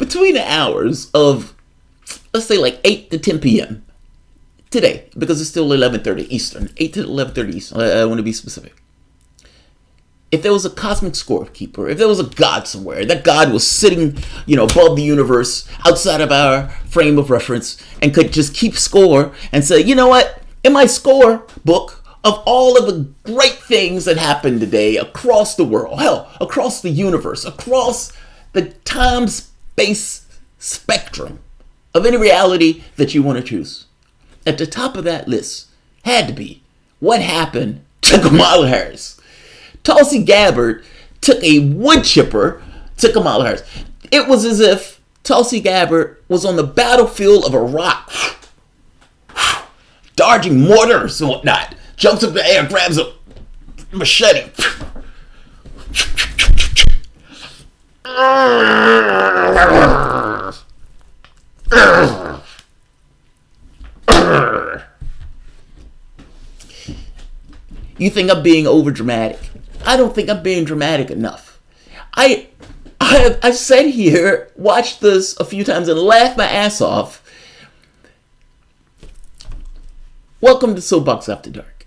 between the hours of, let's say, like 8 to 10 p.m. today, because it's still 11:30 Eastern, 8 to 11:30 Eastern, I want to be specific. If there was a cosmic scorekeeper, if there was a God somewhere, that God was sitting, above the universe, outside of our frame of reference, and could just keep score and say, you know what, in my score book of all of the great things that happened today across the world, hell, across the universe, across the time-space spectrum of any reality that you want to choose, at the top of that list had to be what happened to Kamala Harris. Tulsi Gabbard took a wood chipper to Kamala Harris. It was as if Tulsi Gabbard was on the battlefield of Iraq, dodging mortars and whatnot. Jumps up in the air, grabs a machete. You think I'm being overdramatic? I don't think I'm being dramatic enough. I sat here, watched this a few times, and laughed my ass off. Welcome to Soapbox After Dark.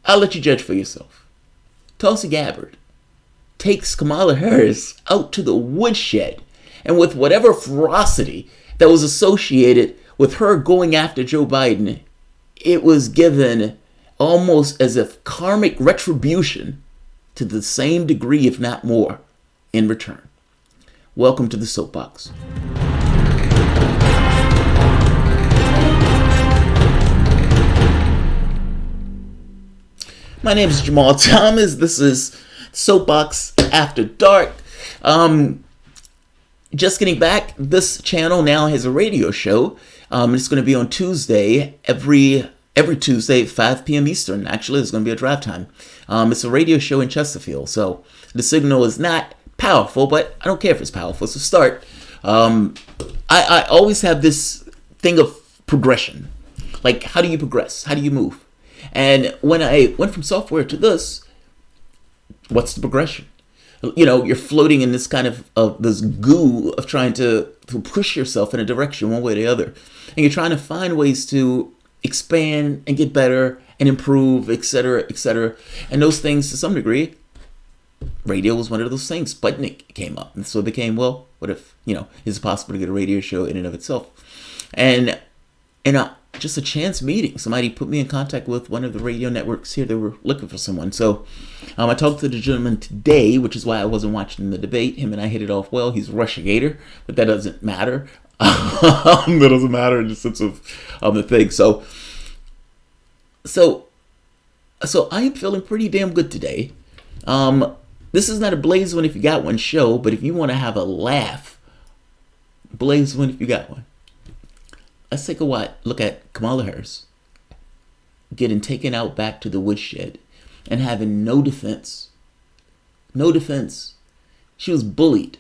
I'll let you judge for yourself. Tulsi Gabbard takes Kamala Harris out to the woodshed, and with whatever ferocity that was associated with her going after Joe Biden, it was given almost as if karmic retribution to the same degree, if not more, in return. Welcome to the Soapbox. My name is Jamarl Thomas. This is Soapbox After Dark. Just getting back, this channel now has a radio show. It's going to be on Tuesday, every Tuesday at 5 p.m. Eastern. Actually, it's going to be a drive time. It's a radio show in Chesterfield, so the signal is not powerful, but I don't care if it's powerful. It's a start. I always have this thing of progression. Like, how do you progress? How do you move? And when I went from software to this, what's the progression? You're floating in this kind of this goo of trying to push yourself in a direction one way or the other. And you're trying to find ways to expand and get better and improve, etc., etc. And those things, to some degree, radio was one of those things. Sputnik came up, and so it became, well, what if, is it possible to get a radio show in and of itself? And just a chance meeting, somebody put me in contact with one of the radio networks here. They were looking for someone. So I talked to the gentleman today, which is why I wasn't watching the debate. Him and I hit it off well. He's a Russiagator, but that doesn't matter. That doesn't matter in the sense of the thing. So I am feeling pretty damn good today. This is not a Blaze One If You Got One show, but if you want to have a laugh, Blaze One If You Got One. Let's take a look at Kamala Harris getting taken out back to the woodshed and having no defense. No defense. She was bullied.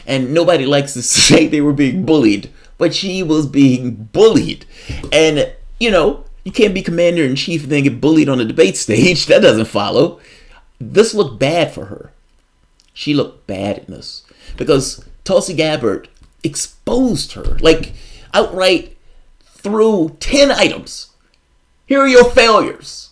And nobody likes to say they were being bullied, but she was being bullied. And, you can't be commander-in-chief and then get bullied on the debate stage. That doesn't follow. This looked bad for her. She looked bad in this because Tulsi Gabbard exposed her, like outright through 10 items. Here are your failures.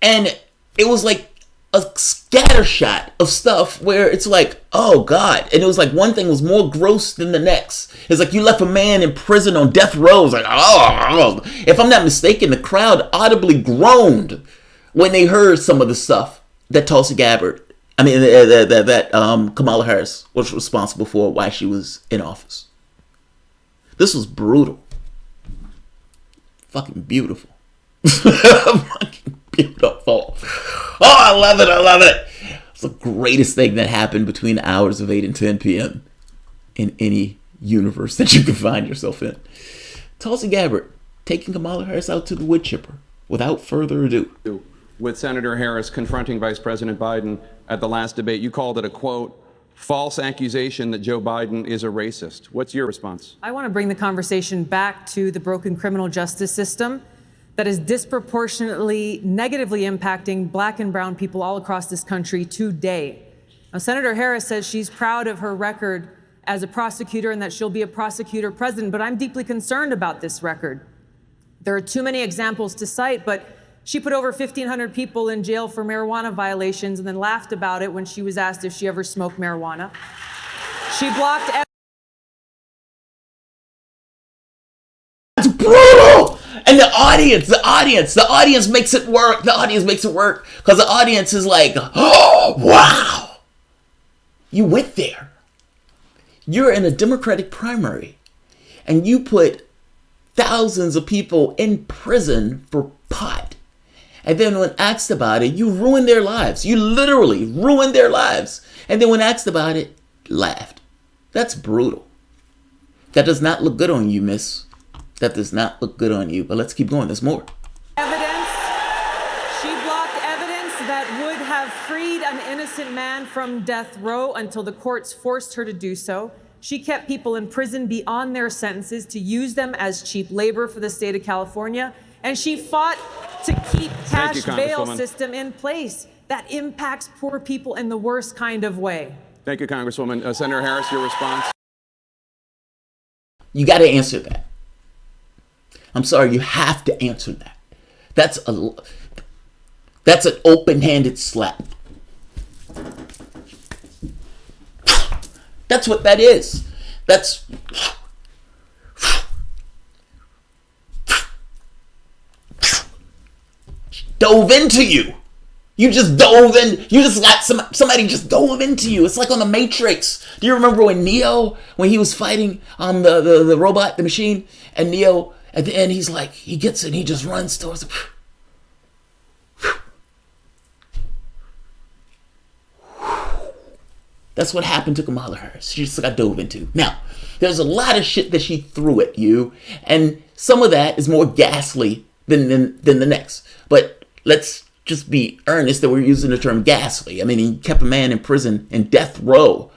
And it was like a scattershot of stuff where it's like, oh God. And it was like one thing was more gross than the next. It's like you left a man in prison on death row. It's like, oh. If I'm not mistaken, the crowd audibly groaned when they heard some of the stuff that Tulsi Gabbard, Kamala Harris was responsible for while she was in office. This was brutal. Fucking beautiful. Fucking beautiful. Oh, I love it. It's the greatest thing that happened between the hours of 8 and 10 p.m. in any universe that you can find yourself in. Tulsi Gabbard taking Kamala Harris out to the wood chipper without further ado. With Senator Harris confronting Vice President Biden at the last debate, you called it a, quote, false accusation that Joe Biden is a racist. What's your response? I want to bring the conversation back to the broken criminal justice system that is disproportionately negatively impacting Black and brown people all across this country today. Now, Senator Harris says she's proud of her record as a prosecutor and that she'll be a prosecutor president, but I'm deeply concerned about this record. There are too many examples to cite, but she put over 1,500 people in jail for marijuana violations and then laughed about it when she was asked if she ever smoked marijuana. She blocked... It's brutal! And the audience makes it work. The audience makes it work because the audience is like, oh, wow. You went there. You're in a Democratic primary and you put thousands of people in prison for pot. And then when asked about it, you ruined their lives. You literally ruined their lives. And then when asked about it, laughed. That's brutal. That does not look good on you, miss. That does not look good on you. But let's keep going. There's more. Evidence. She blocked evidence that would have freed an innocent man from death row until the courts forced her to do so. She kept people in prison beyond their sentences to use them as cheap labor for the state of California. And she fought to keep cash bail system in place that impacts poor people in the worst kind of way. Thank you, Congresswoman. Senator Harris, your response? You got to answer that. I'm sorry, you have to answer that. That's an open-handed slap. That's what that is. That's dove into you. You just dove in. You just got somebody just dove into you. It's like on the Matrix. Do you remember when Neo, when he was fighting the robot, the machine, and Neo at the end he's like, he gets it, and he just runs towards it. That's what happened to Kamala Harris. She just got dove into. Now, there's a lot of shit that she threw at you, and some of that is more ghastly than the next. But let's just be earnest that we're using the term ghastly. I mean, he kept a man in prison in death row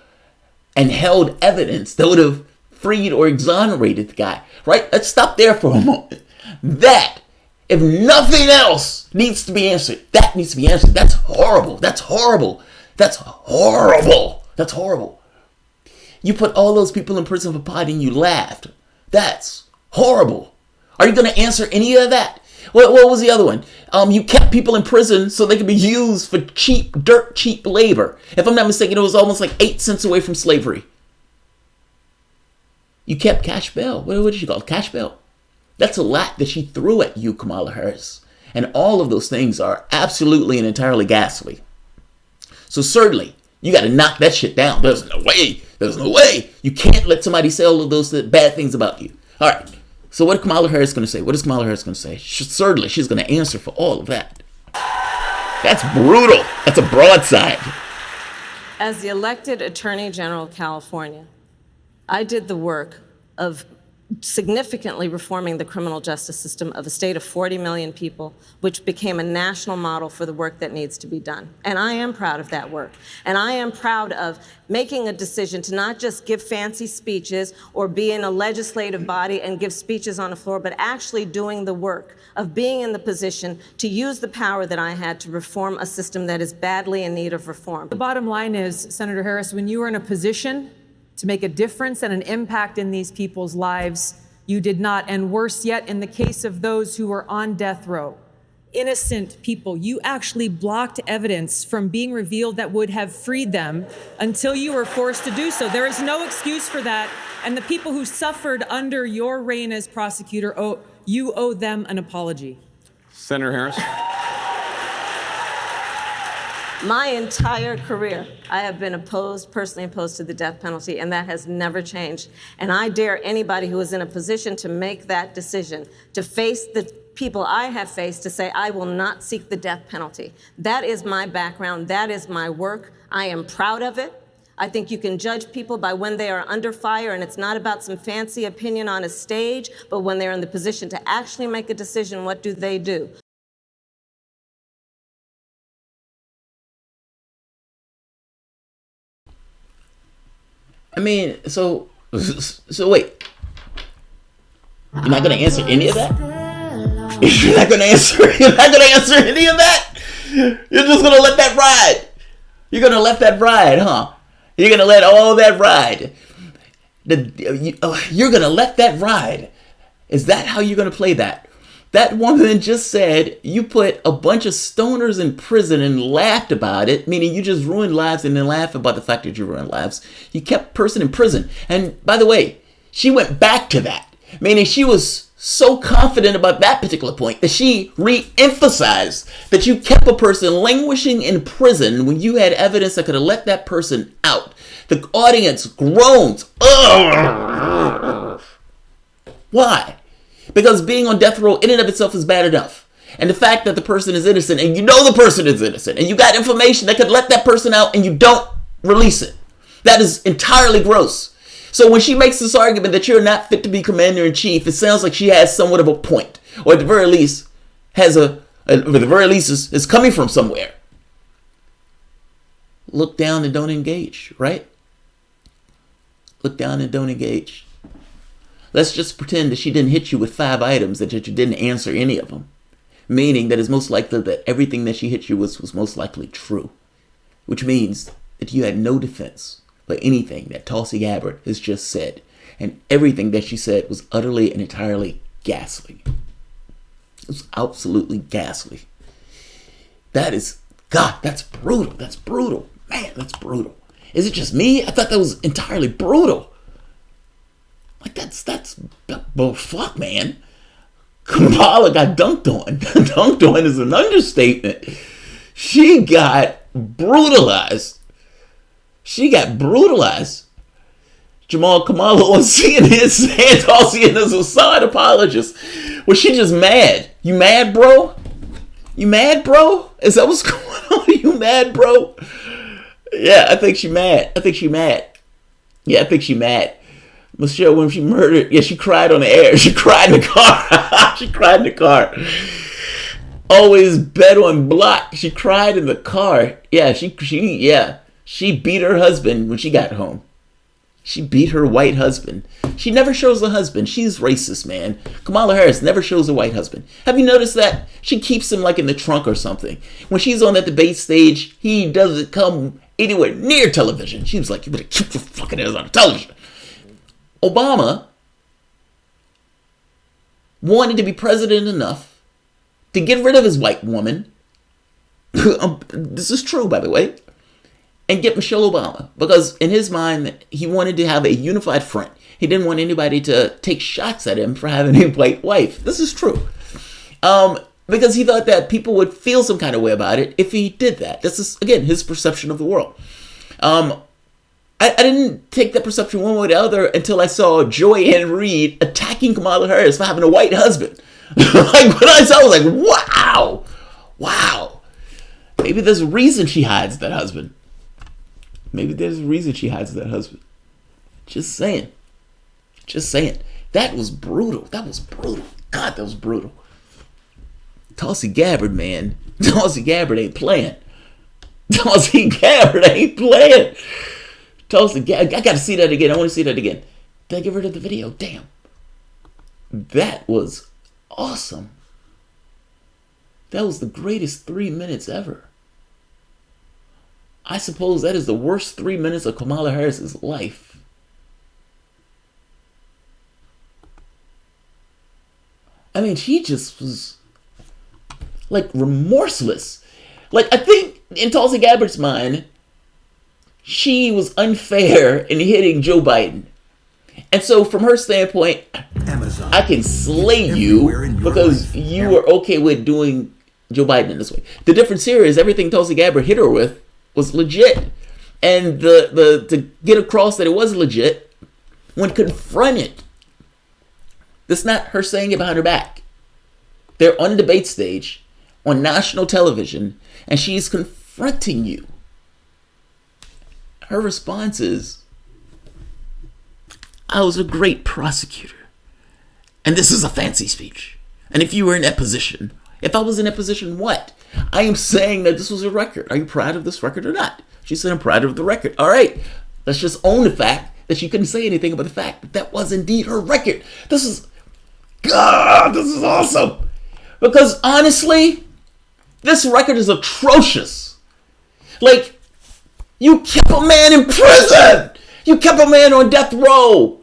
and held evidence that would have freed or exonerated the guy, right? Let's stop there for a moment. That, if nothing else needs to be answered, that needs to be answered. That's horrible. That's horrible. That's horrible. That's horrible. You put all those people in prison for pot and you laughed. That's horrible. Are you going to answer any of that? What was the other one? You kept people in prison so they could be used for dirt cheap labor. If I'm not mistaken, it was almost like 8 cents away from slavery. You kept cash bail. What did you call it? Cash bail. That's a lot that she threw at you, Kamala Harris. And all of those things are absolutely and entirely ghastly. So certainly, you got to knock that shit down. There's no way. There's no way. You can't let somebody say all of those bad things about you. All right. So what is Kamala Harris going to say? What is Kamala Harris going to say? Certainly, she's going to answer for all of that. That's brutal. That's a broadside. As the elected Attorney General of California, I did the work of significantly reforming the criminal justice system of a state of 40 million people, which became a national model for the work that needs to be done. And I am proud of that work. And I am proud of making a decision to not just give fancy speeches or be in a legislative body and give speeches on the floor, but actually doing the work of being in the position to use the power that I had to reform a system that is badly in need of reform. The bottom line is, Senator Harris, when you were in a position to make a difference and an impact in these people's lives, you did not. And worse yet, in the case of those who were on death row, innocent people, you actually blocked evidence from being revealed that would have freed them until you were forced to do so. There is no excuse for that. And the people who suffered under your reign as prosecutor, you owe them an apology. Senator Harris. My entire career, I have been personally opposed to the death penalty, and that has never changed. And I dare anybody who is in a position to make that decision, to face the people I have faced, to say, I will not seek the death penalty. That is my background. That is my work. I am proud of it. I think you can judge people by when they are under fire, and it's not about some fancy opinion on a stage, but when they're in the position to actually make a decision, what do they do? I mean, so wait. You're not gonna answer any of that? You're not gonna answer any of that? You're just gonna let that ride. You're gonna let that ride, huh? You're gonna let all that ride. You're going to let that ride. Is that how you're going to play that? That woman just said you put a bunch of stoners in prison and laughed about it, meaning you just ruined lives and then laugh about the fact that you ruined lives. You kept a person in prison. And by the way, she went back to that, meaning she was so confident about that particular point that she re-emphasized that you kept a person languishing in prison when you had evidence that could have let that person out. The audience groans. Ugh. Why? Because being on death row in and of itself is bad enough. And the fact that the person is innocent and you know the person is innocent and you got information that could let that person out and you don't release it. That is entirely gross. So when she makes this argument that you're not fit to be commander-in-chief, it sounds like she has somewhat of a point. Or at the very least, is coming from somewhere. Look down and don't engage, right? Look down and don't engage. Let's just pretend that she didn't hit you with 5 items and that you didn't answer any of them. Meaning that it's most likely that everything that she hit you with was most likely true. Which means that you had no defense for anything that Tulsi Gabbard has just said. And everything that she said was utterly and entirely ghastly. It was absolutely ghastly. That is, God, that's brutal. That's brutal. Man, that's brutal. Is it just me? I thought that was entirely brutal. Like, well, fuck, man. Kamala got dunked on. Dunked on is an understatement. She got brutalized. Jamarl Kamala on CNN saying Tulsi is a side apologist. Was she just mad? You mad, bro? You mad, bro? Is that what's going on? You mad, bro? Yeah, I think she mad. Yeah, I think she mad. Michelle, when she murdered, she cried on the air. She cried in the car. Always bet on block. She cried in the car. Yeah, she beat her husband when she got home. She beat her white husband. She never shows the husband. She's racist, man. Kamala Harris never shows a white husband. Have you noticed that? She keeps him like in the trunk or something. When she's on that debate stage, he doesn't come anywhere near television. She was like, you better keep your fucking ass on television. Obama wanted to be president enough to get rid of his white woman. This is true, by the way. And get Michelle Obama. Because in his mind, he wanted to have a unified front. He didn't want anybody to take shots at him for having a white wife. This is true. Because he thought that people would feel some kind of way about it if he did that. This is, again, his perception of the world. I didn't take that perception one way or the other until I saw Joy Ann Reid attacking Kamala Harris for having a white husband. Like, when I saw it, I was like, wow. Maybe there's a reason she hides that husband. Just saying. That was brutal. God, that was brutal. Tulsi Gabbard, man. Tulsi Gabbard ain't playing. Tulsi, I gotta see that again. I want to see that again. Did I get rid of the video? Damn. That was awesome. That was the greatest 3 minutes ever. I suppose that is the worst 3 minutes of Kamala Harris's life. I mean, she just was like remorseless. Like, I think in Tulsi Gabbard's mind, she was unfair in hitting Joe Biden. And so from her standpoint, Amazon, I can slay you because you were okay with doing Joe Biden in this way. The difference here is everything Tulsi Gabbard hit her with was legit. And to get across that it was legit, when confronted, that's not her saying it behind her back. They're on the debate stage on national television and she's confronting you. Her response is, I was a great prosecutor. And this is a fancy speech. And if you were in that position, if I was in that position, what? I am saying that this was a record. Are you proud of this record or not? She said, I'm proud of the record. All right, let's just own the fact that she couldn't say anything about the fact that that was indeed her record. This is awesome. Because honestly, this record is atrocious. Like, you kept a man in prison. You kept a man on death row.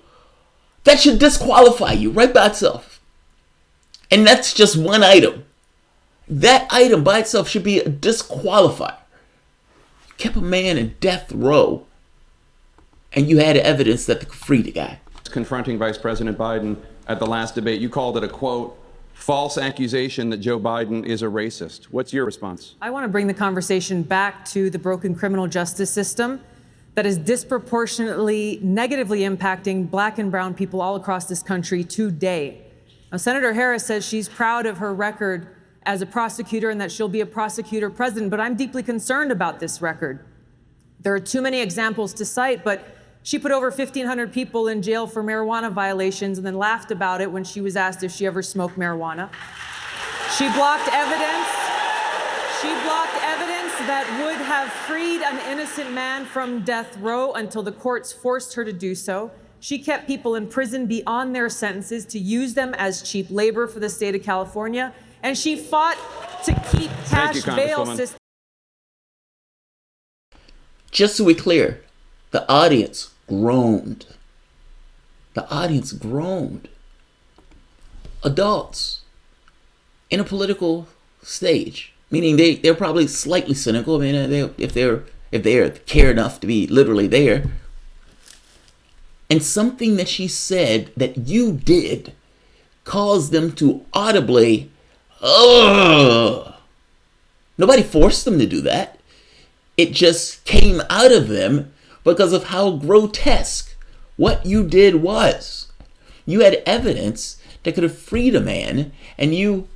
That should disqualify you right by itself. And that's just one item. That item by itself should be a disqualifier. You kept a man in death row, and you had evidence that they could free the guy. Confronting Vice President Biden at the last debate, you called it a, quote, false accusation that Joe Biden is a racist. What's your response? I want to bring the conversation back to the broken criminal justice system that is disproportionately negatively impacting Black and brown people all across this country today. Now, Senator Harris says she's proud of her record as a prosecutor and that she'll be a prosecutor president, but I'm deeply concerned about this record. There are too many examples to cite, but she put over 1,500 people in jail for marijuana violations and then laughed about it when she was asked if she ever smoked marijuana. She blocked evidence. She blocked evidence that would have freed an innocent man from death row until the courts forced her to do so. She kept people in prison beyond their sentences to use them as cheap labor for the state of California. And she fought to keep cash bail systems. Just to be clear, the audience groaned. The audience groaned. Adults in a political stage, meaning they're probably slightly cynical. I mean, if they care enough to be literally there. And something that she said that you did caused them to audibly, ugh. Nobody forced them to do that. It just came out of them because of how grotesque what you did was. You had evidence that could have freed a man, and you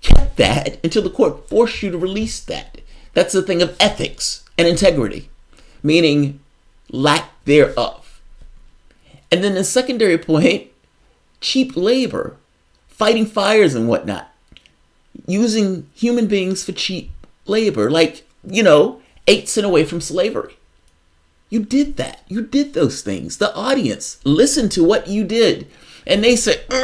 kept that until the court forced you to release that. That's the thing of ethics and integrity, meaning lack thereof. And then the secondary point, cheap labor, fighting fires and whatnot, using human beings for cheap labor, like, 8 cents away from slavery. You did that. You did those things. The audience listened to what you did, and they said, I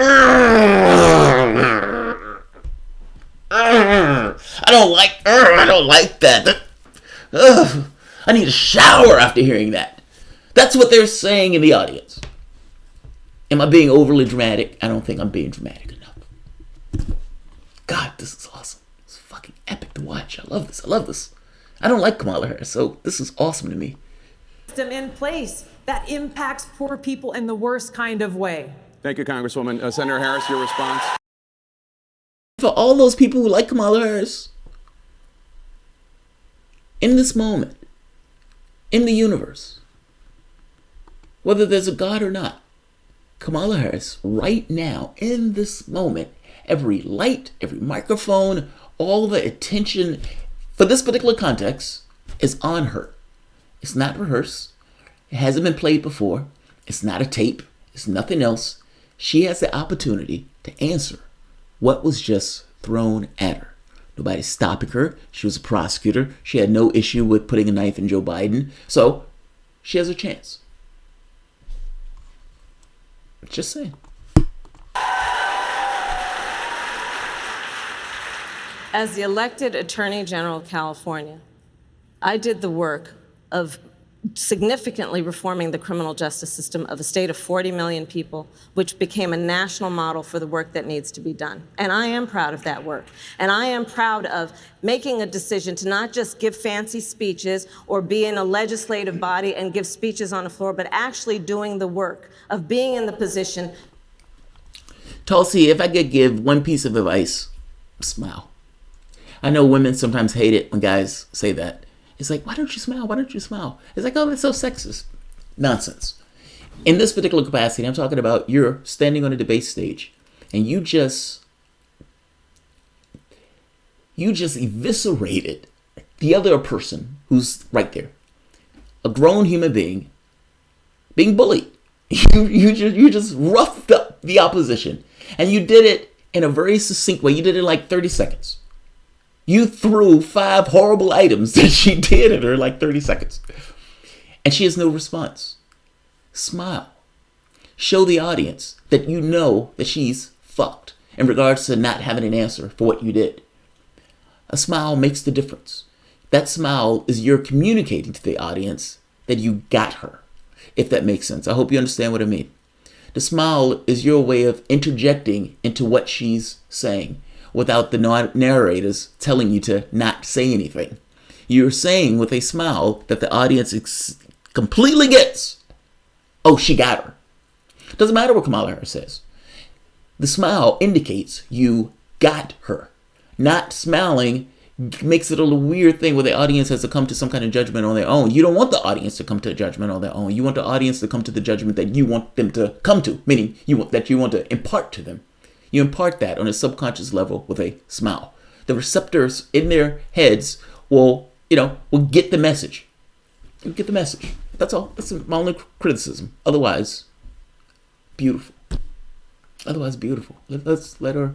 don't like that. I need a shower after hearing that. That's what they're saying in the audience. Am I being overly dramatic? I don't think I'm being dramatic enough. God, this is awesome. It's fucking epic to watch. I love this. I don't like Kamala Harris, so this is awesome to me. System in place that impacts poor people in the worst kind of way. Thank you, Congresswoman. Senator Harris, your response? For all those people who like Kamala Harris, in this moment, in the universe, whether there's a God or not, Kamala Harris, right now, in this moment, every light, every microphone, all the attention for this particular context is on her. It's not rehearsed. It hasn't been played before. It's not a tape. It's nothing else. She has the opportunity to answer what was just thrown at her. Nobody's stopping her. She was a prosecutor. She had no issue with putting a knife in Joe Biden. So she has a chance. Just saying. As the elected Attorney General of California, I did the work of significantly reforming the criminal justice system of a state of 40 million people, which became a national model for the work that needs to be done. And I am proud of that work. And I am proud of making a decision to not just give fancy speeches or be in a legislative body and give speeches on the floor, but actually doing the work of being in the position. Tulsi, if I could give one piece of advice, smile. I know women sometimes hate it when guys say that. It's like, why don't you smile? Why don't you smile? It's like, oh, that's so sexist. Nonsense. In this particular capacity, I'm talking about you're standing on a debate stage and you just eviscerated the other person who's right there. A grown human being being bullied. You just roughed up the opposition. And you did it in a very succinct way. You did it in like 30 seconds. You threw 5 horrible items that she did in her like 30 seconds. And she has no response. Smile. Show the audience that you know that she's fucked in regards to not having an answer for what you did. A smile makes the difference. That smile is you're communicating to the audience that you got her. if that makes sense. I hope you understand what I mean. The smile is your way of interjecting into what she's saying without the narrators telling you to not say anything. You're saying with a smile that the audience completely gets, oh, she got her. Doesn't matter what Kamala Harris says. The smile indicates you got her. Not smiling makes it a little weird thing where the audience has to come to some kind of judgment on their own. You don't want the audience to come to a judgment on their own. You want the audience to come to the judgment that you want them to come to, meaning you want to impart to them. You impart that on a subconscious level with a smile. The receptors in their heads will get the message. You'll get the message. That's all. That's my only criticism. Otherwise, beautiful. Let's let her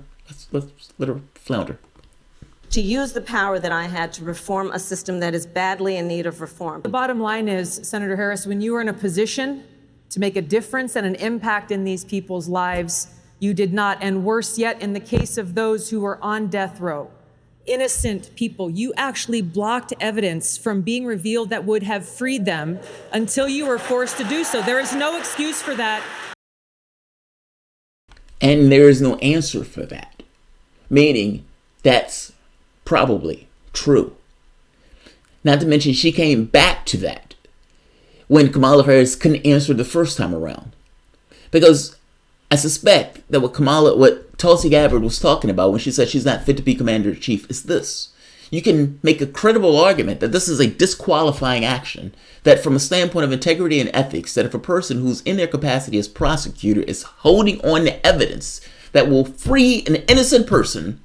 flounder. To use the power that I had to reform a system that is badly in need of reform. The bottom line is, Senator Harris, when you were in a position to make a difference and an impact in these people's lives, you did not. And worse yet, in the case of those who were on death row, innocent people, you actually blocked evidence from being revealed that would have freed them until you were forced to do so. There is no excuse for that. And there is no answer for that. Meaning, that's probably true. Not to mention, she came back to that when Kamala Harris couldn't answer the first time around. Because I suspect that what Tulsi Gabbard was talking about when she said she's not fit to be commander-in-chief is this. You can make a credible argument that this is a disqualifying action, that from a standpoint of integrity and ethics, that if a person who's in their capacity as prosecutor is holding on to evidence that will free an innocent person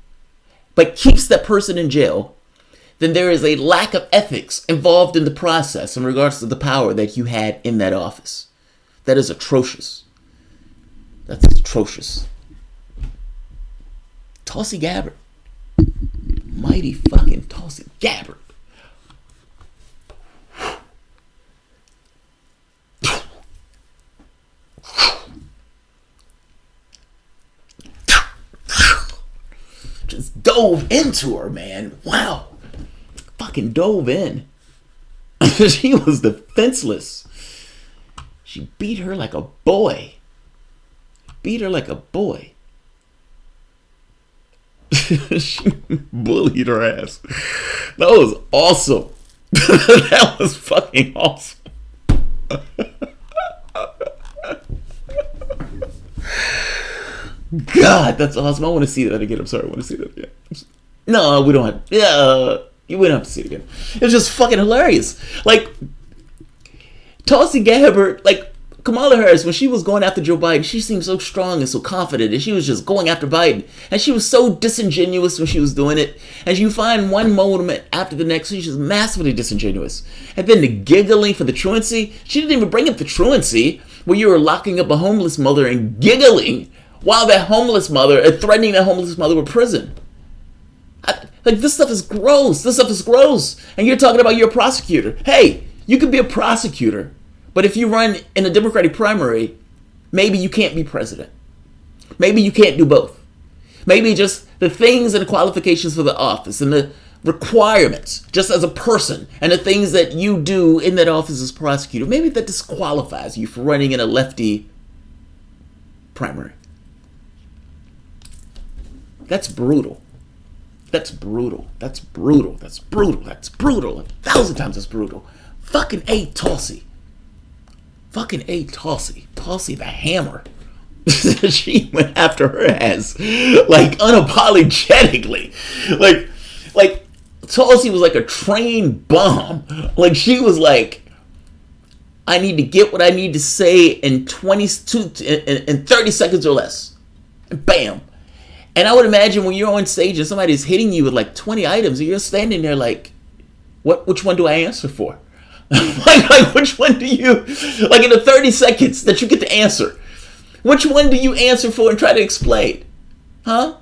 but keeps that person in jail, then there is a lack of ethics involved in the process in regards to the power that you had in that office. That is atrocious. That's atrocious. Tulsi Gabbard. Mighty fucking Tulsi Gabbard. Just dove into her, man. Wow. Fucking dove in. She was defenseless. She beat her like a boy. She bullied her ass. That was awesome. That was fucking awesome. God, that's awesome. I want to see that again. I'm sorry, I want to see that again. No, we don't have. Yeah, we don't have to see it again. It's just fucking hilarious. Like Tulsi Gabbard, like Kamala Harris, when she was going after Joe Biden, she seemed so strong and so confident, and she was just going after Biden, and she was so disingenuous when she was doing it. And you find one moment after the next, she's just massively disingenuous. And then the giggling for the truancy, she didn't even bring up the truancy where you were locking up a homeless mother and giggling while that homeless mother, threatening that homeless mother with prison. Like, this stuff is gross. And you're talking about you're a prosecutor. Hey, you could be a prosecutor, but if you run in a Democratic primary, maybe you can't be president. Maybe you can't do both. Maybe just the things and the qualifications for the office and the requirements just as a person and the things that you do in that office as prosecutor, maybe that disqualifies you for running in a lefty primary. That's brutal. That's brutal. 1,000 times as brutal. Fucking A, Tulsi. Tulsi the hammer. She went after her ass like unapologetically. Like Tulsi was like a train bomb. Like she was like, I need to get what I need to say in 30 seconds or less. And bam. And I would imagine when you're on stage and somebody's hitting you with like 20 items and you're standing there like, which one do I answer for? like which one do you, like in the 30 seconds that you get to answer, which one do you answer for and try to explain? Huh?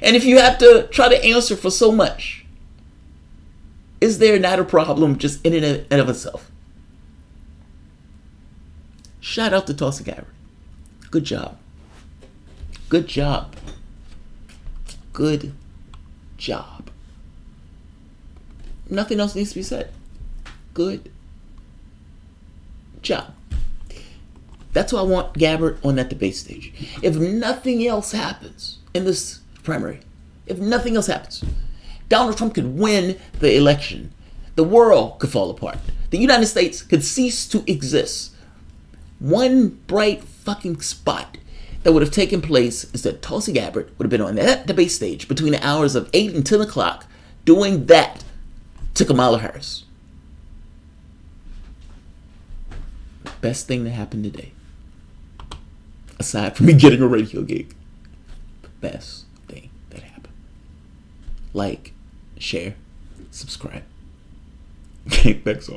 And if you have to try to answer for so much, is there not a problem just in and of itself? Shout out to Tulsi Gabbard. Good job. Nothing else needs to be said. Good job. That's why I want Gabbard on that debate stage. If nothing else happens in this primary, if nothing else happens, Donald Trump could win the election. The world could fall apart. The United States could cease to exist. One bright fucking spot that would have taken place is that Tulsi Gabbard would have been on that debate stage between the hours of 8 and 10 o'clock doing that to Kamala Harris. Best thing that happened today, aside from me getting a radio gig, the best thing that happened. Like, share, subscribe. Thanks all.